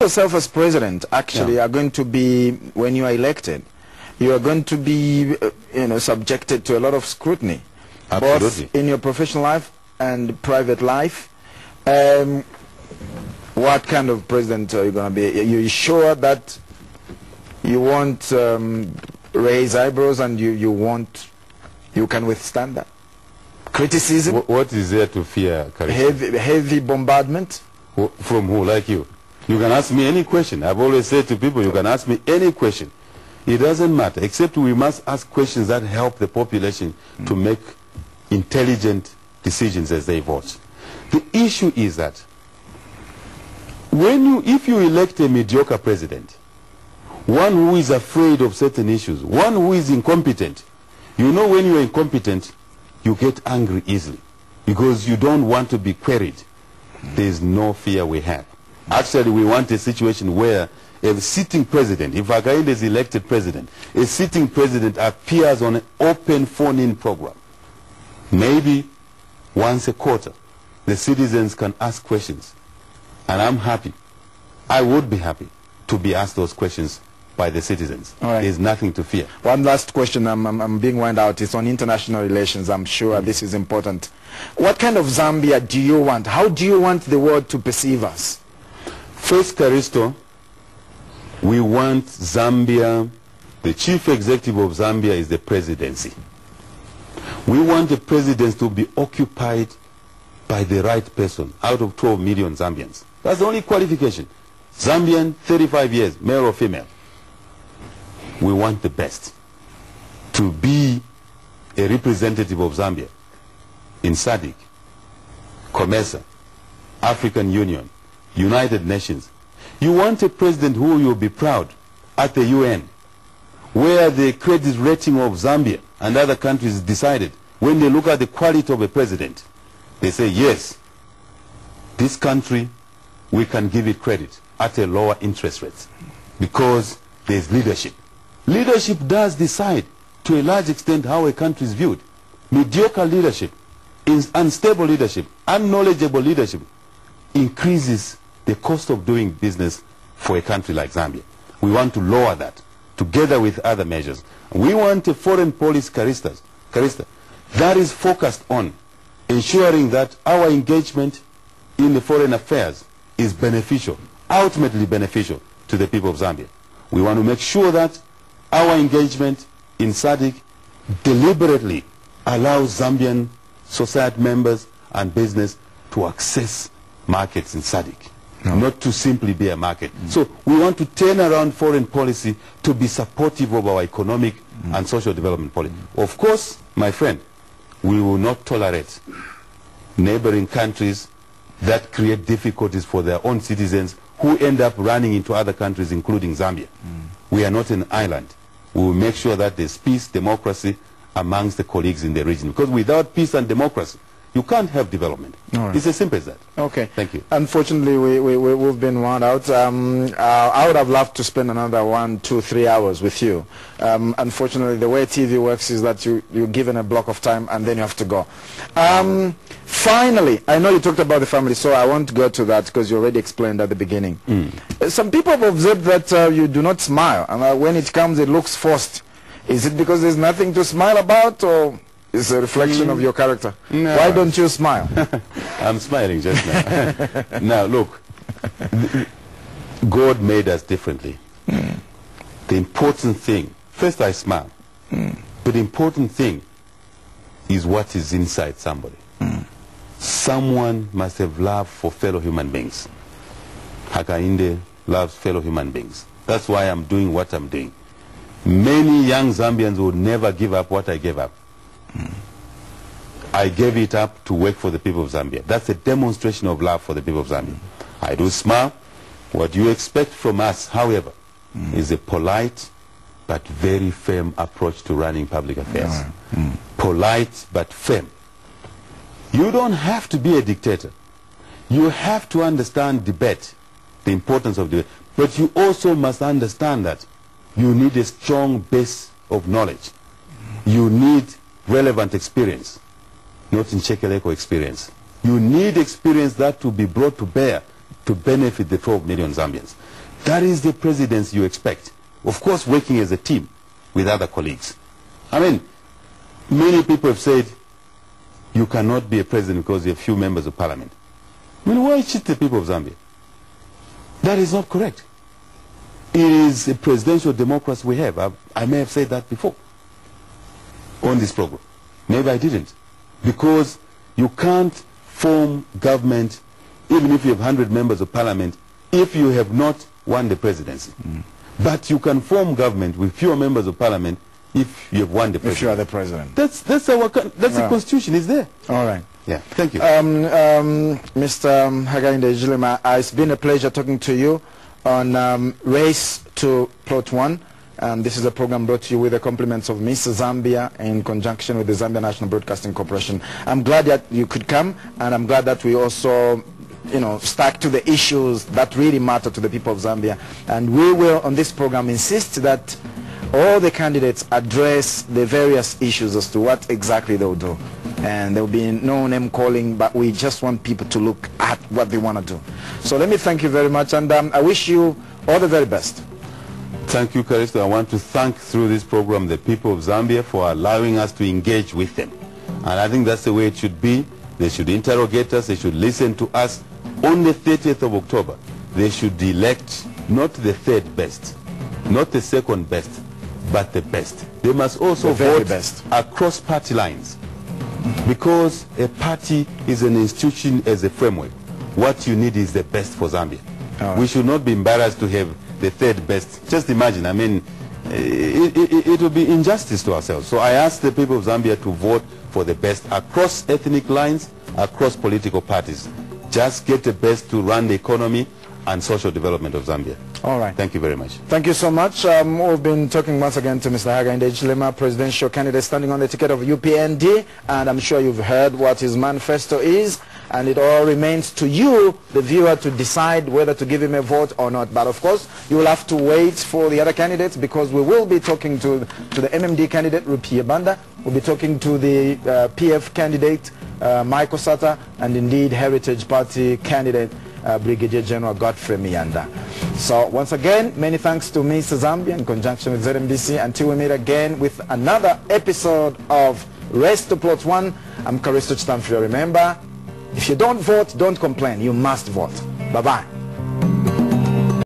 yourself as president actually are going to be, when you are elected, you are going to be, subjected to a lot of scrutiny. Absolutely. Both in your professional life and private life. What kind of president are you going to be? Are you sure that you won't raise eyebrows and you can withstand that? Criticism? What is there to fear, Karisa? Heavy bombardment? From who? Like you? You can ask me any question. I've always said to people, you can ask me any question. It doesn't matter, except we must ask questions that help the population to make intelligent decisions as they vote. The issue is that if you elect a mediocre president, one who is afraid of certain issues, one who is incompetent, when you're incompetent, you get angry easily because you don't want to be queried. There's no fear we have. Actually, we want a situation where a sitting president, if Hakainde is elected president, a sitting president appears on an open phone-in program. Maybe once a quarter, the citizens can ask questions. And I'm happy. I would be happy to be asked those questions by the citizens. Right. There's nothing to fear. One last question, I'm being wound out. It's on international relations. I'm sure this is important. What kind of Zambia do you want? How do you want the world to perceive us? First, Karisto, we want Zambia, the chief executive of Zambia is the presidency. We want the presidency to be occupied by the right person out of 12 million Zambians. That's the only qualification. Zambian, 35 years, male or female. We want the best to be a representative of Zambia in SADC, COMESA, African Union, United Nations. You want a president who will be proud at the UN, where the credit rating of Zambia and other countries is decided. When they look at the quality of a president, they say, yes, this country, we can give it credit at a lower interest rate because there's leadership. Leadership does decide to a large extent how a country is viewed. Mediocre leadership, unstable leadership, unknowledgeable leadership increases the cost of doing business for a country like Zambia. We want to lower that together with other measures. We want a foreign policy, Karista, that is focused on ensuring that our engagement in the foreign affairs is beneficial, ultimately beneficial to the people of Zambia. We want to make sure that our engagement in SADC deliberately allows Zambian society members and business to access markets in SADC, not to simply be a market. So we want to turn around foreign policy to be supportive of our economic and social development policy. Of course, my friend, we will not tolerate neighboring countries that create difficulties for their own citizens who end up running into other countries, including Zambia. We are not an island. We will make sure that there's peace, democracy amongst the colleagues in the region. Because without peace and democracy, you can't have development. Right. It's as simple as that. Okay. Thank you. Unfortunately, we've been wound out. I would have loved to spend another 1, 2, 3 hours with you. Unfortunately, the way TV works is that you're given a block of time and then you have to go. Finally, I know you talked about the family, so I won't go to that because you already explained at the beginning. Some people have observed that you do not smile, and when it comes, it looks forced. Is it because there's nothing to smile about, or is it a reflection of your character? No. Why don't you smile? I'm smiling just now. Now, look, God made us differently. The important thing, first I smile, but the important thing is what is inside somebody. Someone must have love for fellow human beings. Hakainde loves fellow human beings. That's why I'm doing what I'm doing. Many young Zambians would never give up what I gave up. I gave it up to work for the people of Zambia. That's a demonstration of love for the people of Zambia. I do smile. What you expect from us, however, is a polite but very firm approach to running public affairs. Polite but firm. You don't have to be a dictator. You have to understand debate, the importance of debate. But you also must understand that you need a strong base of knowledge. You need relevant experience, not in Chekeleko experience. You need experience that to be brought to bear to benefit the 12 million Zambians. That is the presidency you expect. Of course, working as a team with other colleagues. I mean, many people have said you cannot be a president because you have few members of parliament. I mean, why cheat the people of Zambia? That is not correct. It is a presidential democracy we have. I may have said that before on this program. Maybe I didn't. Because you can't form government even if you have 100 members of parliament if you have not won the presidency. But you can form government with fewer members of parliament if you have won the presidency. If you are the president. That's the constitution is there. All right. Yeah, thank you. Mr. Hakainde Hichilema, it's been a pleasure talking to you on Race to Plot 1. This is a program brought to you with the compliments of Miss Zambia in conjunction with the Zambia National Broadcasting Corporation. I'm glad that you could come, and I'm glad that we also, you know, stuck to the issues that really matter to the people of Zambia. And we will, on this program, insist that all the candidates address the various issues as to what exactly they'll do. And there will be no name calling, but we just want people to look at what they want to do. So let me thank you very much, and I wish you all the very best. Thank you, Caristo. I want to thank through this program the people of Zambia for allowing us to engage with them. And I think that's the way it should be. They should interrogate us. They should listen to us. On the 30th of October, they should elect not the third best, not the second best, but the best. They must also vote across party lines, because a party is an institution as a framework. What you need is the best for Zambia. We should not be embarrassed to have the third best. Just imagine, I mean, it would be injustice to ourselves. So I ask the people of Zambia to vote for the best across ethnic lines, across political parties. Just get the best to run the economy and social development of Zambia. All right. Thank you very much. Thank you so much. We've been talking once again to Mr. Hakainde Hichilema, presidential candidate standing on the ticket of UPND, and I'm sure you've heard what his manifesto is, and it all remains to you, the viewer, to decide whether to give him a vote or not. But of course, you will have to wait for the other candidates, because we will be talking to the MMD candidate, Rupiah Banda. We'll be talking to the PF candidate, Michael Sata, and indeed Heritage Party candidate, Brigadier General Godfrey Miyanda. So once again, many thanks to Miss Zambia in conjunction with ZNBC. Until we meet again with another episode of Race to Plot 1, I'm Caristo Chitamfio. Remember, if you don't vote, don't complain. You must vote. Bye-bye.